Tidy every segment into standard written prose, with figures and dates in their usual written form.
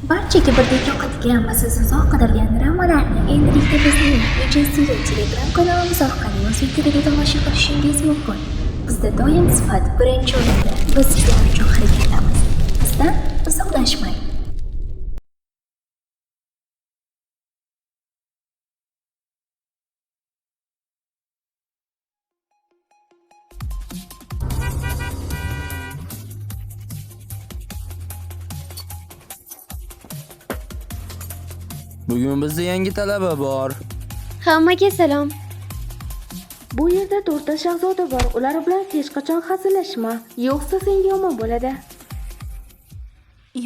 Barchaga birdek yoqadigan va siz uzoq qidirgan dramalarni endilikda bizning Studio Telegram kanalimiz orqali o'z efirida tomosha qilishingiz mumkin. Bizda doim sifat birinchi o'rinda. Biz sizlar uchun harakatdamiz. Bizdan uzoqlashmang. Bugun bizda yangi talaba bor. Hammaga salom. Bu yerda 4 ta shahzoda bor. Ular bilan hech qachon hazillashma, yo'qsa senga yomon bo'ladi.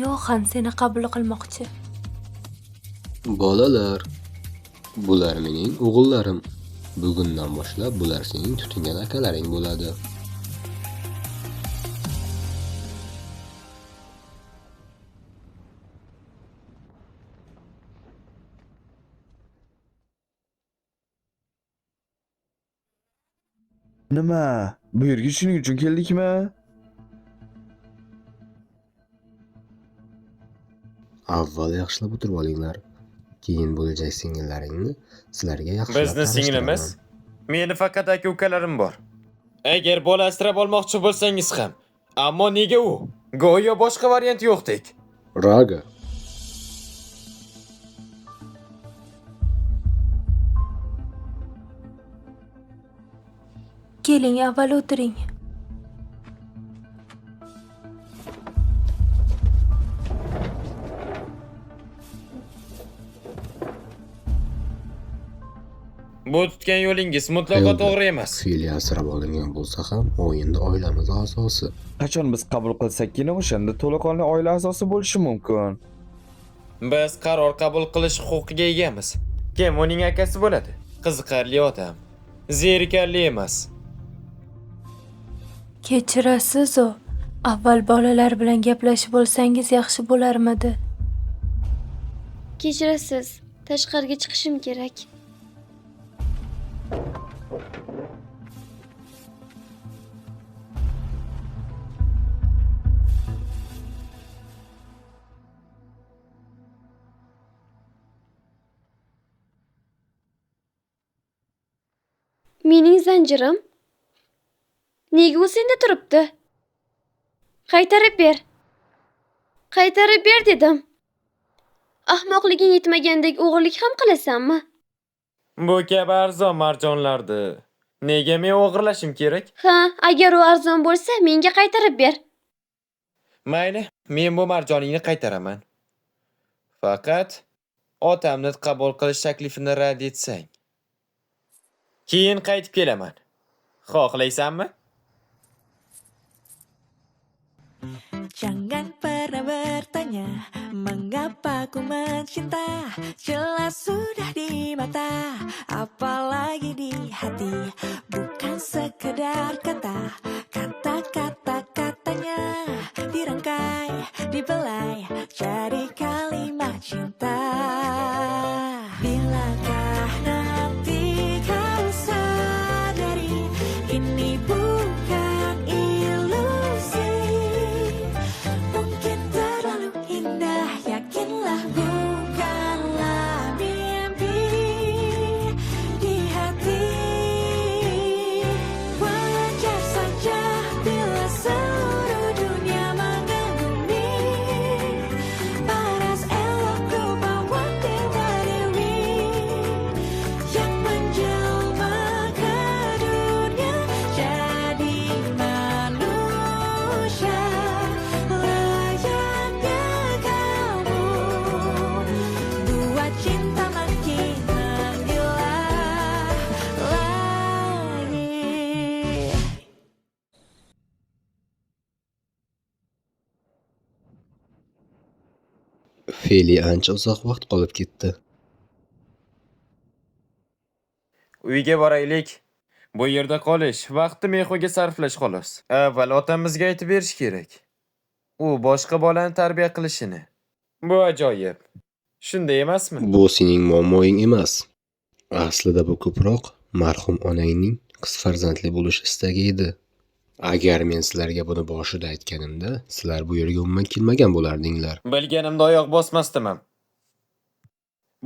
Yo'xan seni qabul qilmoqchi. Bolalar, bular mening o'g'illarim. Bugundan boshlab bular sening tutingan akalaring bo'ladi. Nima? Bu yerga shuning uchun keldikmi? Avval yaxshilab o'tirib olinglar. Keyin bo'lajak singillaringni sizlarga yaxshilab Bizni singlimiz. Meni faqat aka-ukalarim bor. Agar bola asrab olmoqchi bo'lsangiz ham, ammo nega u? Go'yo boshqa variant yo'qdek. Raga. Keling, avval o'tiring. Bu tutgan yo'lingiz mutlaqo to'g'ri emas. Fe'li asrab olingan bo'lsa ham, o'yinda oilamiz a'zosi. Qachon biz qabul qilsakkina o'shanda to'laqonli oila a'zosi bo'lishi mumkin. Biz qaror qabul qilish huquqiga egamiz. Kim uning akasi bo'ladi? Qiziqarli odam. Zerikarli emas. Kechirasiz o. Avval bolalar bilan gaplashib olsangiz yaxshi bo'larmidi? Kechirasiz. Tashqariga chiqishim kerak. Mening zanjirim? Nega u senda turibdi? Qaytarib ber. Qaytarib ber dedim. Ahmoqliging yetmagandek o'g'irlik ham qilasanmi? Bu kabi arzon marjonlardi. Nega men o'g'irlashim kerak? Ha, agar u arzon bo'lsa, menga qaytarib ber. Mayli, men bu marjoningni qaytaraman. Faqat otamni qabul qilish taklifini rad etsang. Keyin qaytib kelaman. Xohlaysanmi? Jangan pernah bertanya mengapa ku mencinta. Jelas sudah di mata, apalagi di hati. Bukan sekedar kata, kata-kata katanya dirangkai, dibelai jadi kalimat cinta. Bilakah nanti kau sadari ini bukan ilusi. Mungkin terlalu indah, yakinlah bukanlah mimpi di hati. Wajar saja bila seluruh dunia mengagumi paras elok rupawan dewa dewi yang menjelma ke dunia jadi manusia layaknya kamu. Buat cinta makin menggila lagi. Fe'li ancha uzoq vaqt qolib ketdi. Uyga boraylik. Bu yerda qolish, vaqtni mehuga sarflash xolos. Avval otamizga aytib berish kerak. U boshqa bolani tarbiya qilishini. Bu ajoyib. Shunday emasmi? Bu sening muammoing emas. Aslida bu ko'proq marhum onangning qiz farzandli bo'lish istagi edi. Agar men sizlarga buni boshida aytganimda, sizlar bu yerga umuman kelmagan bo'lardinglar. Bilganimda oyoq bosmasdim ham.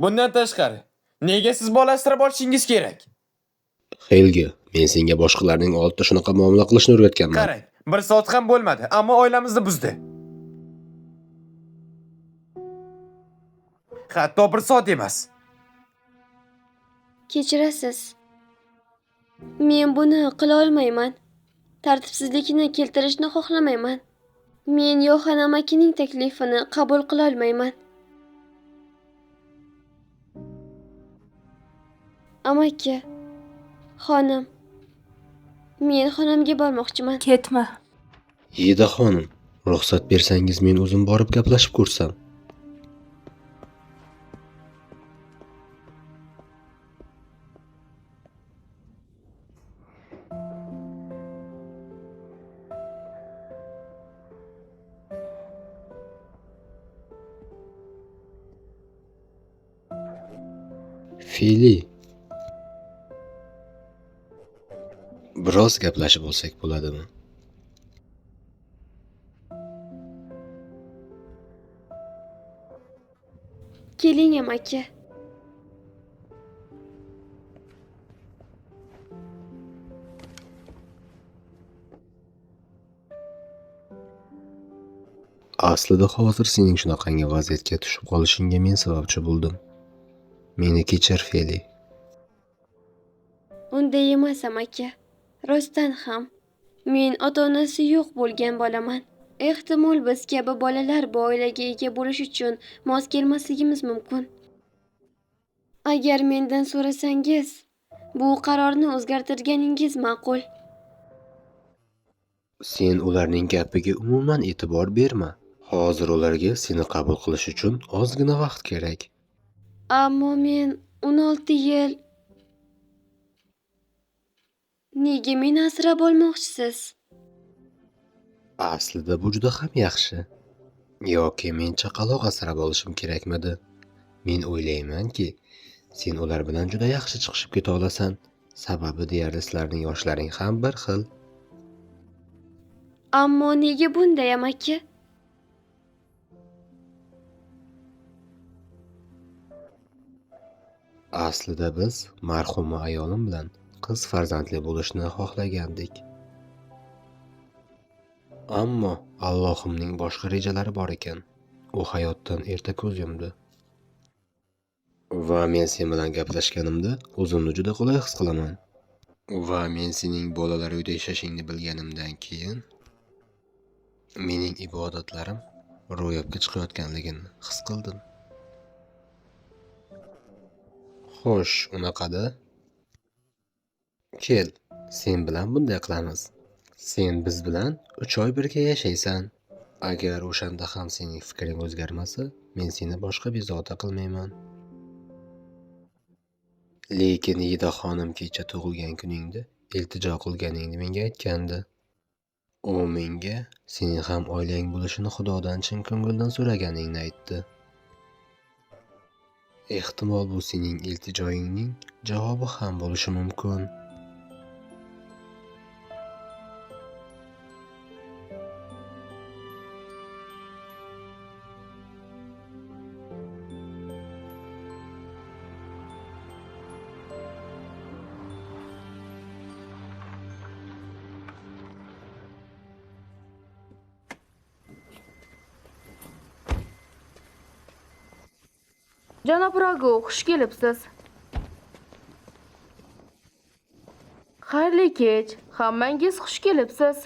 Bundan tashqari, nega siz bola asrab olishingiz kerak? Helgi, men senga boshqalarning oldida shunaqa muomala qilishni o'rgatganman. Qarang, 1 soat ham bo'lmadi, ammo oilamizni buzdi. Hatto 1 soat emas. Kechirasiz. Men buni qila olmayman. Tartibsizlikni keltirishni xohlamayman. Men Yoxan amakining taklifini qabul qila olmayman. Amaki, xonim, men xonamga bormoqchiman. Ketma. Yida xonim, ruxsat bersangiz men o'zim borib gaplashib ko'rsam. Fili. Biroz gaplashib olsak bo'ladimi? Keling amaki. Aslida hozir sening shunaqangi vaziyatga tushib qolishingga men sababchi bo'ldim. Meni kechir, Feli. Unday emas amaki. Rostdan ham men ota-onasi yo'q bo'lgan bolaman. Ehtimol biz kabi bolalar bu oilaga ega bo'lish uchun mos kelmasligimiz mumkin. Agar mendan so'rasangiz, bu qarorni o'zgartirganingiz ma'qul. Sen ularning gapiga umuman e'tibor berma. Hozir ularga seni qabul qilish uchun ozgina vaqt kerak. Ammo men 16 yil... Nega meni asrab olmoqchisiz? Aslida bu juda ham yaxshi. Yoki men chaqaloq asrab olishim kerakmidi? Men o'ylaymanki, sen ular bilan juda yaxshi chiqishib keta olasan. Sababi deyarli sizlarning yoshlaring ham bir xil. Ammo nega bunday amaki? Aslida biz marhuma ayolim bilan qiz farzandli bo'lishni xohlagandik. Ammo Allohimning boshqa rejalari bor ekan. U hayotdan erta ko'z yumdi. Va men sen bilan gaplashganimda o'zimni juda qulay his qilaman. Va men sening bolalar uyda yashashingni bilganimdan keyin mening ibodatlarim ro'yobga chiqayotganligini his qildim. Xo'sh, unaqada? Kel, sen bilan bunday qilamiz. Sen biz bilan 3 oy birga yashaysan. Agar o'shanda ham sening fikring o'zgarmasa, men seni boshqa bezovta qilmayman. Lekin Yida xonim kecha tug'ilgan kuningda iltijo qilganingni menga aytgandi. U menga sening ham oilang bo'lishini Xudodan chin ko'ngildan so'raganingni aytdi. Ehtimol bu sening iltijoyingning javobi ham bo'lishi mumkin. Janob Rago, xush kelibsiz. Xayrli kech. Hammangiz xush kelibsiz.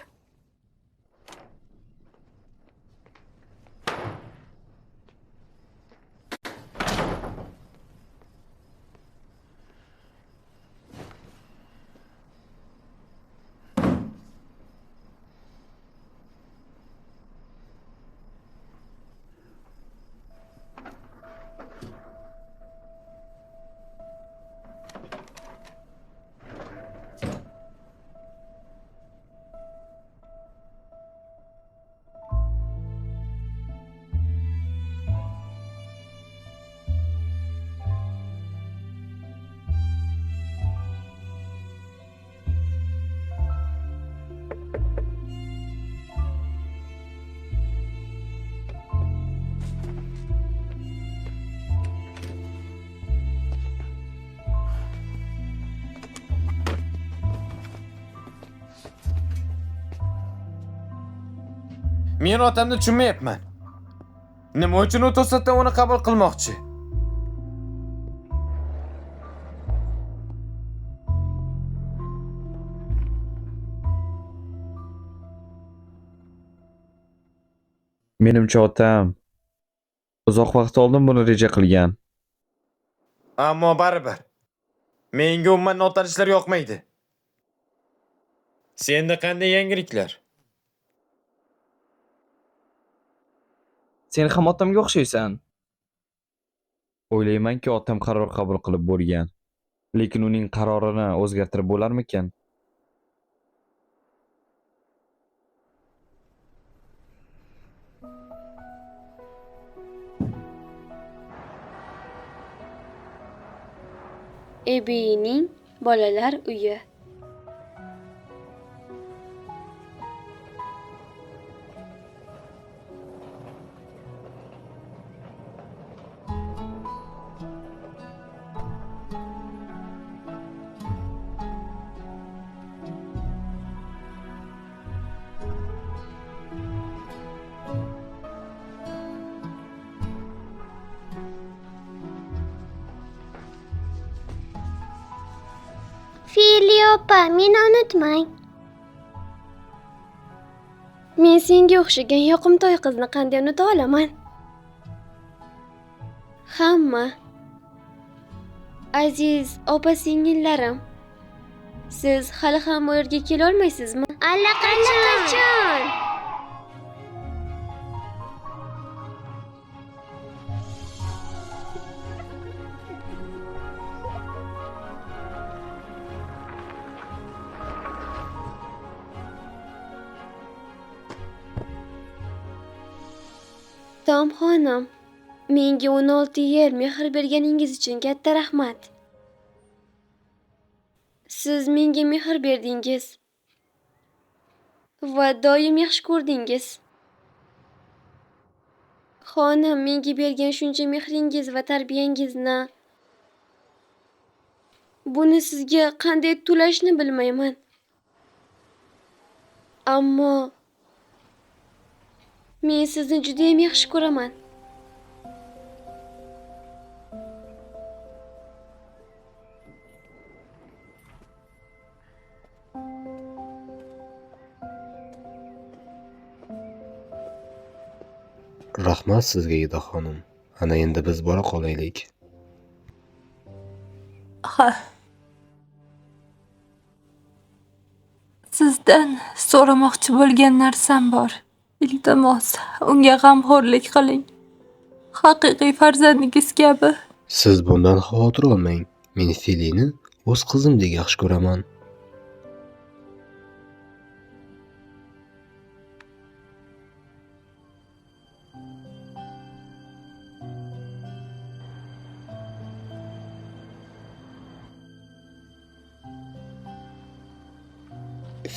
Men otamni tushunmayapman. Nima uchun u to'satdan uni qabul qilmoqchi? Menimcha otam uzoq vaqt oldin buni reja qilgan. Ammo baribir menga umuman notanishlar yoqmaydi. Senda qanday yangiliklar? Sen ham otamga o'xshaysan. O'ylaymanki, otam qaror qabul qilib bo'lgan. Lekin uning qarorini o'zgartirib bo'larmikan? Ebining bolalar uyi. Fili opa, meni unutmang. Men senga o'xshagan yoqimtoy qizni qanday unuta olaman? Hamma aziz opa-singillarim, siz hali ham u yerga kela olmaysizmi? Allaqachon. Tomxonim, menga 16 yil mehr berganingiz uchun katta rahmat. Siz menga mehr berdingiz va doim yaxshi ko'rdingiz. Xonim, menga bergan shuncha mehringiz va tarbiyangizni buni sizga qanday to'lashni bilmayman. Ammo men sizni juda ham yaxshi ko'raman. Rahmat sizga, Ida xonim. Ana endi biz bora qolaylik. Ha. Sizdan so'ramoqchi bo'lgan narsam bor. Iltimos, unga g'amxo'rlik qiling. Haqiqiy farzandingiz kabi. Siz bundan xavotir olmang. Men Filini o'z qizimdek yaxshi ko'raman.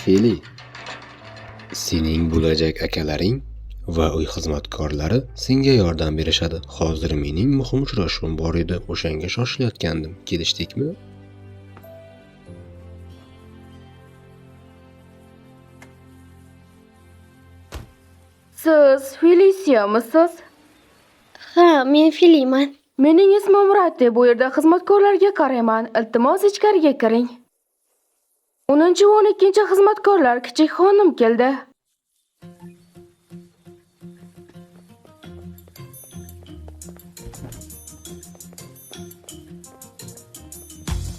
Fili, sening bo'lajak akalaring va uy xizmatkorlari senga yordam berishadi. Hozir mening muhim uchrashuvim bor edi, o'shanga shoshilayotgandim. Kelishdikmi? Siz Felisiamisiz? Ha, men Filiman. Mening ismim Rati. Bu yerda xizmatkorlarga qarayman. Iltimos ichkariga kiring. 10 va 12 xizmatkorlar kichik xonim keldi.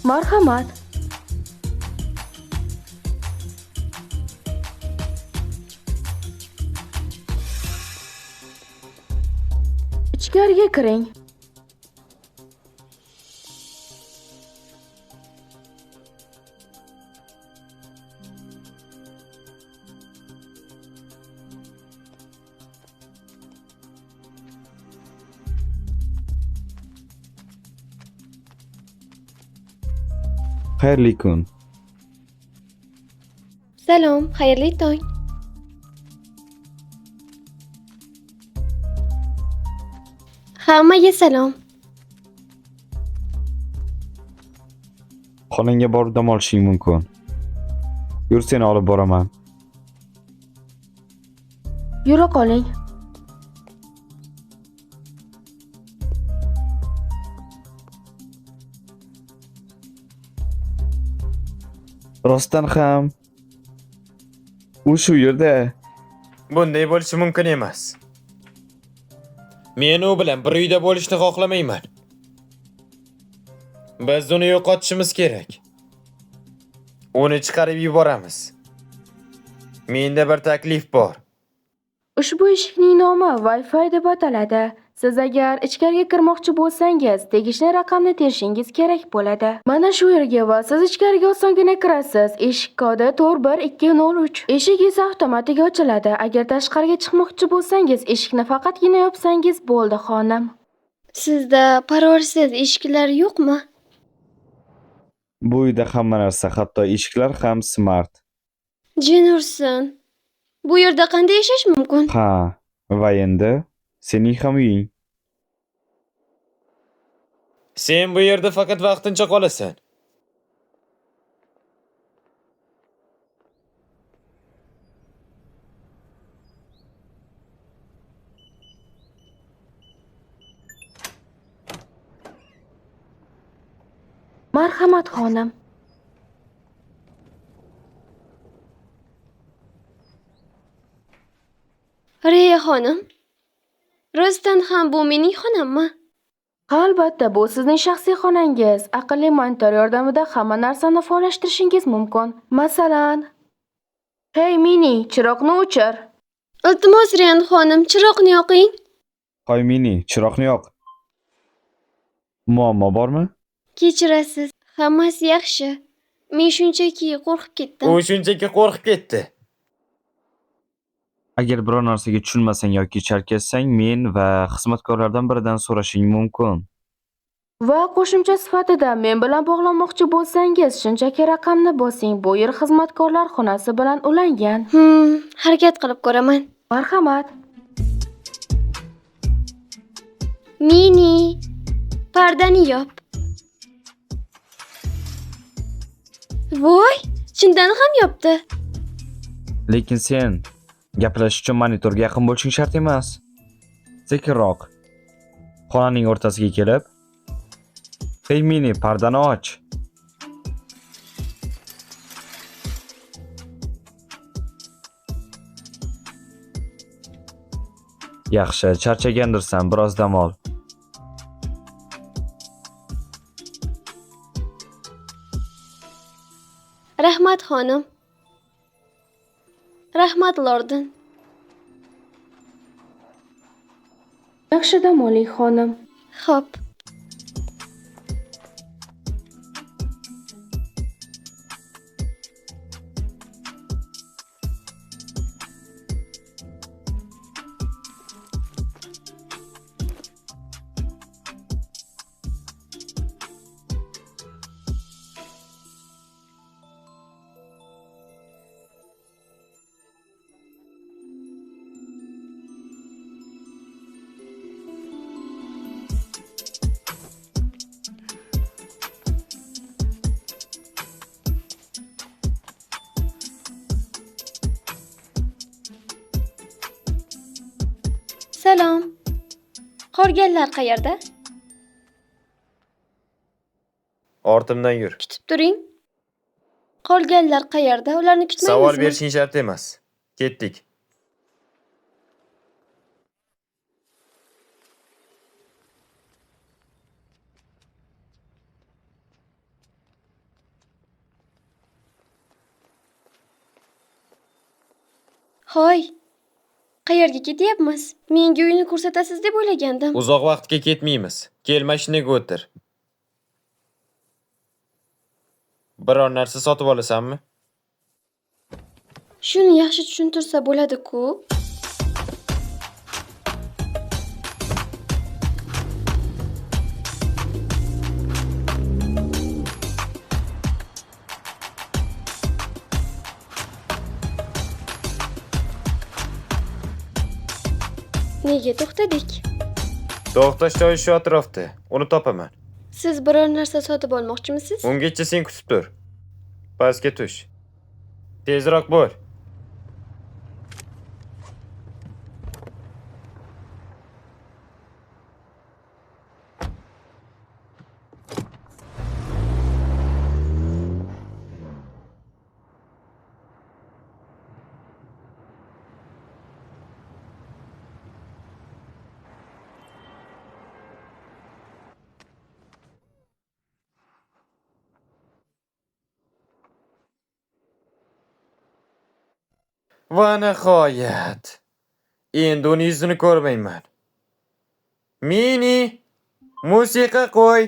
Marhamat. Ichkariga kiring. Xayrli kun. Salom, xayrli tong. Hammaga salom. Xonangga borib dam olishing mumkin. Yur, seni olib boraman. Yura qoling. Rostdan ham u shu yerda. Bunday bo'lishi mumkin emas. Men u bilan bir uyda bo'lishni xohlamayman. Biz uni yo'qotishimiz kerak. Uni chiqarib yuboramiz. Menda bir taklif bor. Ushbu eshikning nomi Wi-Fi deb ataladi. Siz agar ichkariga kirmoqchi bo'lsangiz, tegishli raqamni terishingiz kerak bo'ladi. Mana shu yerga va siz ichkariga osongina kirasiz. Eshik kodi 41203. Eshik esa avtomatik ochiladi. Agar tashqariga chiqmoqchi bo'lsangiz, eshikni faqatgina yopsangiz bo'ldi, xonim. Sizda parolsiz eshiklar yo'qmi? Bu uyda hamma narsa, hatto eshiklar ham smart. Jin ursin. Bu yerda qanday yashash mumkin? Ha, va endi sening ham uying. Sen bu yerda faqat vaqtincha qolasan. Marhamat, xonim. Reya xonim. Rostdan ham bu mening xonammi? Ha, albatta, bu sizning shaxsiy xonangiz. Aqlli monitor yordamida hamma narsani faollashtirishingiz mumkin. Masalan, hey Mini, chiroqni o'chir. Iltimos Reyan xonim, chiroqni yoqing. Hoy Mini, chiroqni yoq. Muammo bormi? Kechirasiz. Hammasi yaxshi. Men shunchaki qo'rqib ketdim. U shunchaki qo'rqib ketdi. Agar biror narsaga tushunmasang yoki chalkashsang, men va xizmatkorlardan biridan so'rashing mumkin. Va qo'shimcha sifatida men bilan bog'lanmoqchi bo'lsangiz, shunchaki raqamni bosing. Bu yer xizmatkorlar xonasi bilan ulangan. Harakat qilib ko'raman. Marhamat. Mini, pardani yop. Voy, chindan ham yopdi. Lekin sen gaplash uchun monitorga yaqin bo'lishing shart emas. Sekinroq. Xonaning o'rtasiga kelib, "Hey Mini, pardani och." Yaxshi, charchagandirsan, biroz dam ol. Rahmat xonim. Rahmat lordim. Yaxshi dam oling, xonim. Xo'p. Salom. Qolganlar qayerda? Ortimdan yur. Kutib turing. Qolganlar qayerda? Ularni kutmaymizmi? Savol berishing shart emas. Ketdik. Hoy. Qayerga ketyapmiz? Menga uyni ko'rsatasiz deb o'ylagandim. Uzoq vaqtga ketmaymiz. Kel, mashinaga o'tir. Biror narsa sotib olasanmi? Shuni yaxshi tushuntirsa bo'ladi-ku. Nega to'xtadik? To'xtash joyi shu atrofda. Uni topaman. Siz biror narsa sotib olmoqchimisiz? Ungacha sen kutib tur. Pastga tush. Tezroq bo'l. Va nihoyat. Endi uni yuzini ko'rmayman. Mini, musiqa qo'y.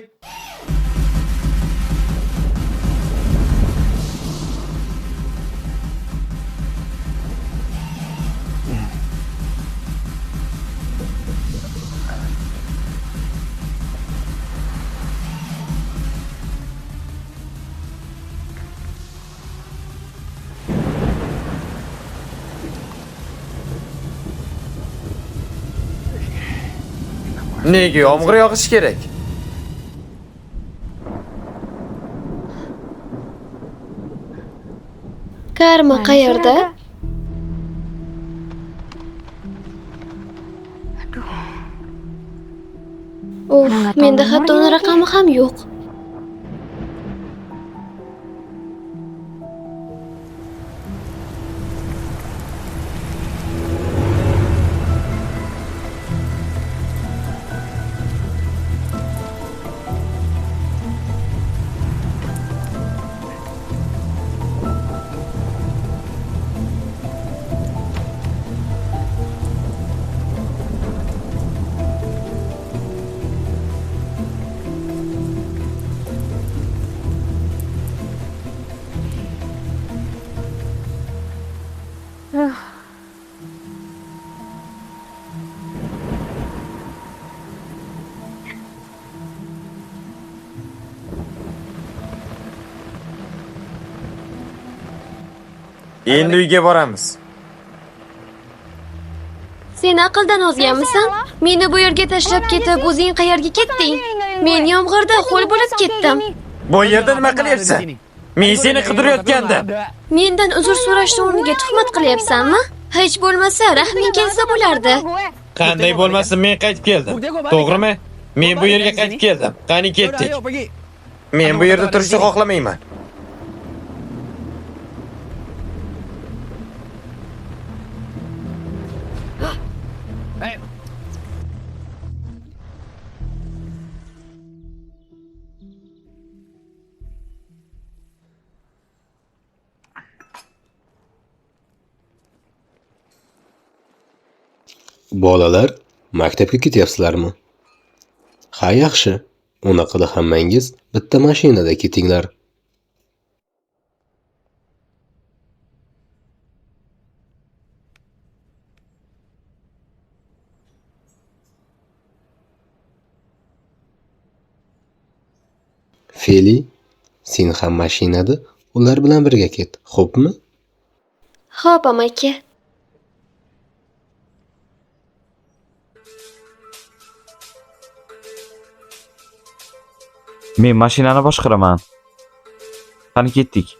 Nega yomg'ir yog'ishi kerak? Karma qayerda? Menda hatto uni raqami ham yo'q. Endi uyga boramiz. Sen aqldan ozganmisan? Meni bu yerga tashlab ketib, o'zing qayerga ketding? Men yomg'irda ho'l bo'lib ketdim. Bu yerda nima qilyapsan? Men seni qidirayotgandim. Mendan uzr so'rashni o'rniga tuhmat qilyapsanmi? Hech bo'lmasa rahming kelsa bo'lardi. Qanday bo'lmasin, men qaytib keldim. To'g'rimi? Men bu yerga qaytib keldim. Qani ketdik. Men bu yerda turishni xohlamayman. Bolalar, maktabga ketyapsizlarmi? Ha, yaxshi. Unaqada hammangiz bitta mashinada ketinglar. Feli, sen ham mashinada ular bilan birga ket, xo'pmi? Xo'p, amaki. Men mashinani boshqaraman. Qani ketdik.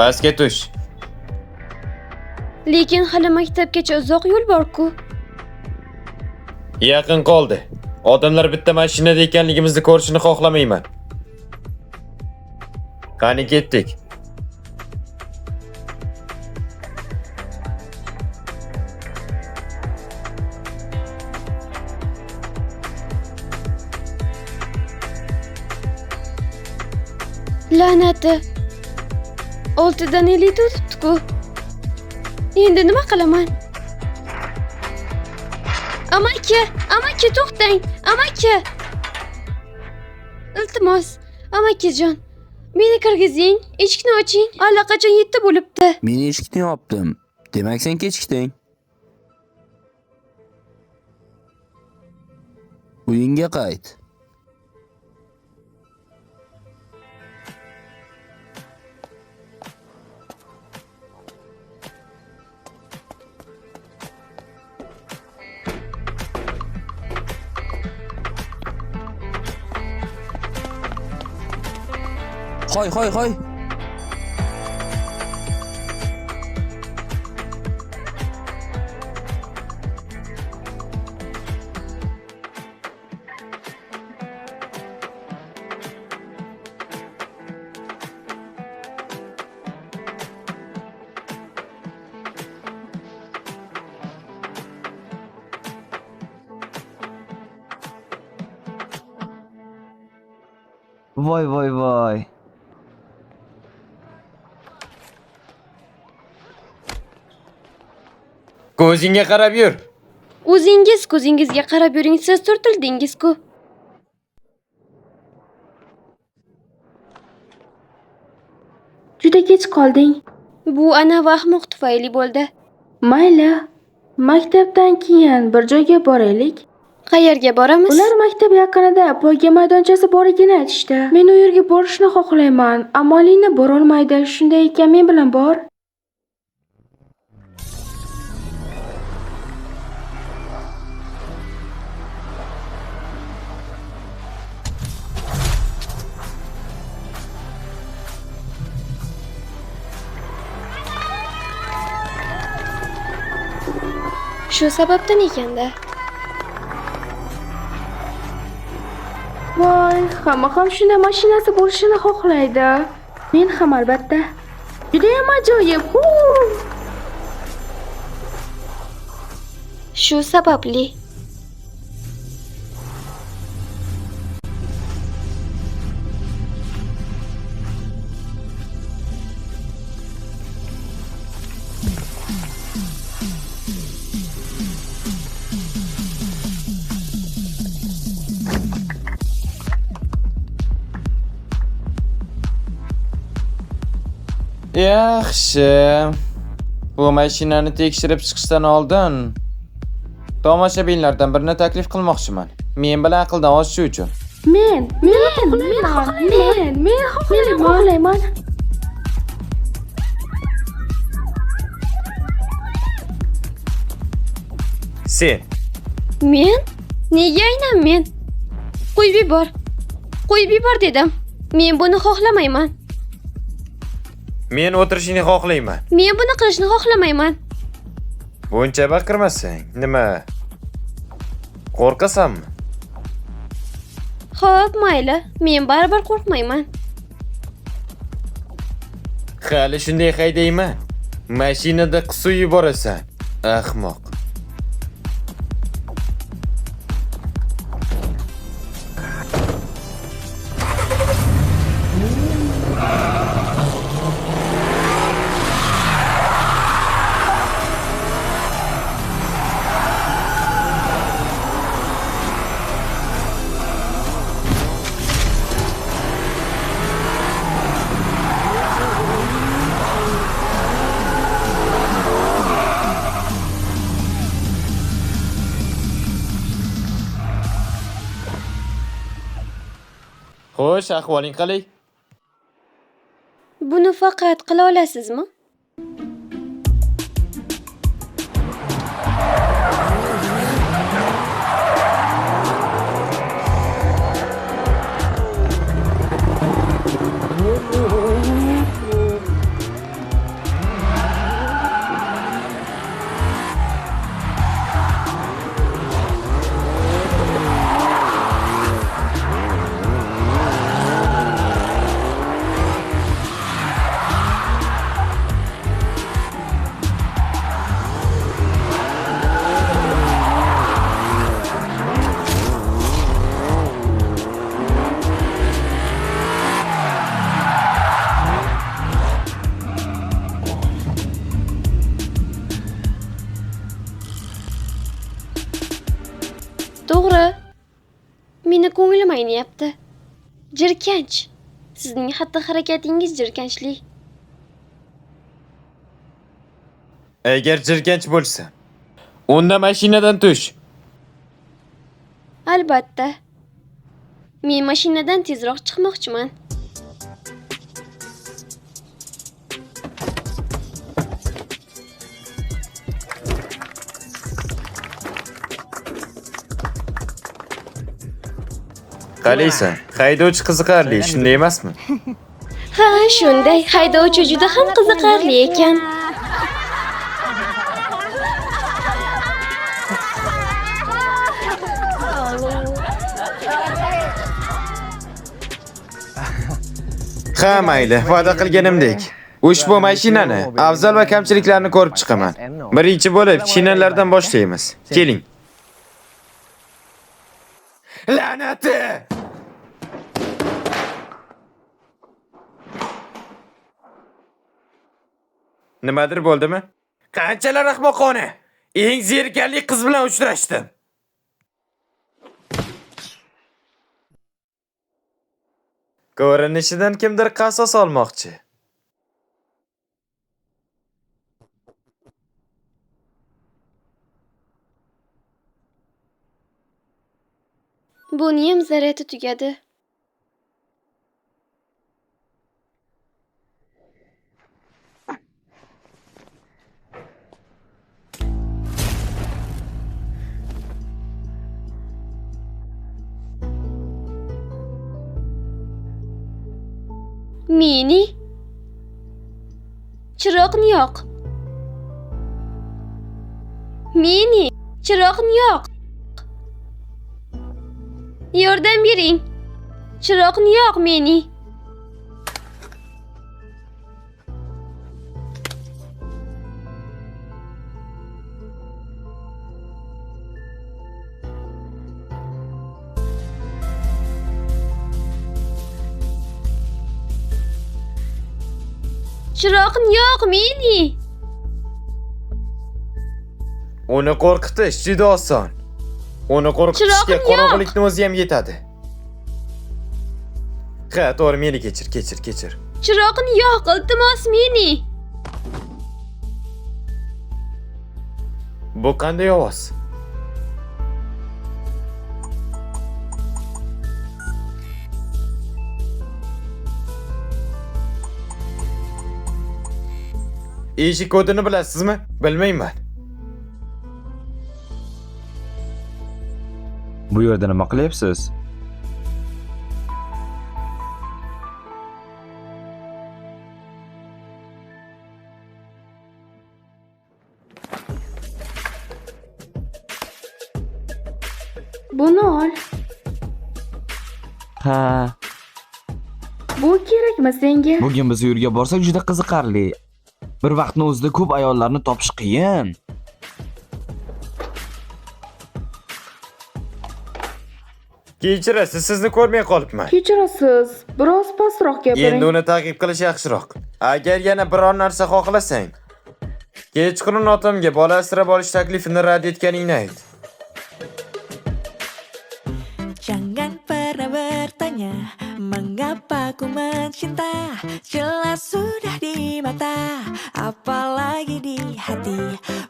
Pastga tush. Lekin hali maktabgacha uzoq yo'l bor-ku. Yaqin qoldi. Odamlar bitta mashinada ekanligimizni ko'rishini xohlamayman. Qani ketdik. La'nati. 6dan 50 o'tibdi-ku. Endi nima qilaman? Amaki to'xtang. Amaki. Iltimos, amakijon. Meni kirgizing, eshikni oching. Allaqachon 7 bo'libdi. Men eshikni yopdim. Demak sen kechikding. Uyingga qayt. Hoy. Voy voy voy. Ko'zingga qarab yur. O'zingiz ko'zingizga qarab yuring, siz turtildingiz-ku. Juda kech qolding. Bu anavi ahmoq tufayli bo'ldi. Mayli. Maktabdan keyin bir joyga boraylik. Qayerga boramiz? Ular maktab yaqinida poyga maydonchasi borligini aytishdi. Men u yerga borishni xohlayman. Ammo Lina borolmaydi. Shunday ekan men bilan bor. Shu sababdan ekanda. Voy, hamma ham shunday mashinasi bo'lishini xohlaydi. Men ham albatta. Juda ham ajoyib. Shu sababli. Yaxshi. Bu mashinani tekshirib chiqishdan oldin tomoshabinlardan birini taklif qilmoqchiman. Men bilan aqldan oshishi uchun. Men xohlayman. Sen Men? Nega aynan men? Qo'yib yubor. Qo'yib yubor dedim. Men buni xohlamayman. men o'tirishingni xohlayman. Men buni qilishni xohlamayman. Buncha baqirmasang, nima? Qo'rqasanmi? Xo'p, mayli. Men baribir qo'rqmayman. Hali shunday haydayman. Mashinada qisib yuborasan. Ahmoq. Xo'sh, ahvoling qalay? Buni faqat qila olasizmi? To'g'ri. Meni ko'nglim aynayapti. Jirkanch. Sizning xatti-harakatingiz jirkanchli. Agar jirkanch bo'lsa, unda mashinadan tush. Albatta. Men mashinadan tezroq chiqmoqchiman. Qalaysan? Haydovchi qiziqarli, shunday emasmi? Ha, shunday. Haydovchi juda ham qiziqarli ekan. Ha, mayli, va'da qilganimdek. Ushbu mashinani afzal va kamchiliklarini ko'rib chiqaman. Birinchi bo'lib, shinallardan boshlaymiz. Keling. La'nati! Nimadir bo'ldimi? Qanchalar ahmoqona! Eng zerikarli qiz bilan uchrashdim. Ko'rinishidan kimdir qasos olmoqchi. Buniyam zaryadi tugadi. Mini. Chiroqni yoq. Mini, chiroqni yoq. Yordam bering. Chiroqni yoq, Mini. Chiroqni yoq, Mini. Uni qo'rqitish juda oson. Uni qo'rqitishga Chiroqni yoq. qorong'ilikning o'zi ham yetadi. Ha, to'g'ri, meni kechir. Chiroqni yoq, iltimos, Mini. Bu qanday ovoz? Eshik kodini bilasizmi? Bilmayman. Bu yerda nima qilyapsiz? Buni ol. Ha, Bu kerakmi senga? bugun biz u yerga borsak juda qiziqarli. Bir vaqtning o'zida ko'p ayollarni topish qiyin. Kechirasiz, sizni ko'rmay qolibman. Kechirasiz. Biroz pastroq gapiring. Endi uni ta'qib qilish yaxshiroq. Agar yana biror narsa xohlasang, kechqurun otamga bola asrab olish taklifini rad etganingni ayt. Jangan pernah bertanya mengapa ku mencinta. Jelas sudah di mata, apalagi di hati.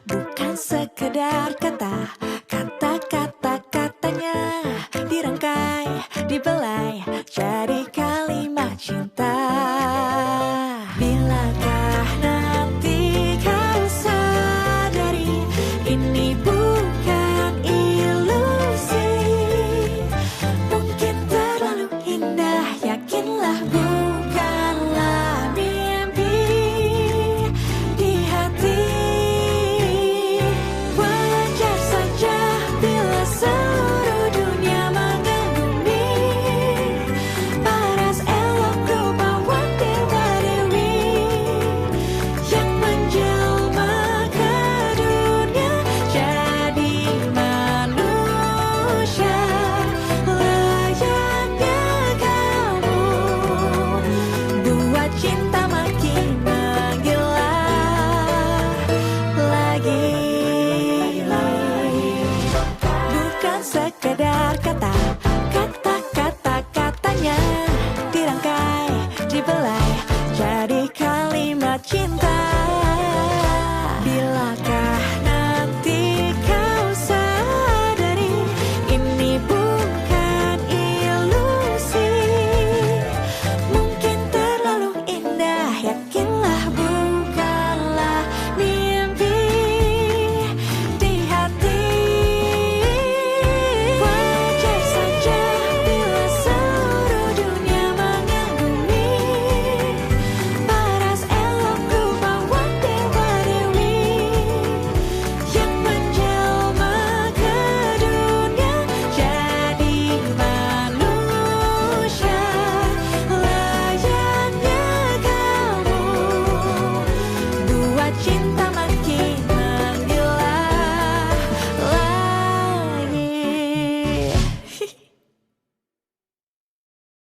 Bukan sekedar kata, kata-kata-katanya dirangkai, dibelai jadi kalimat cinta.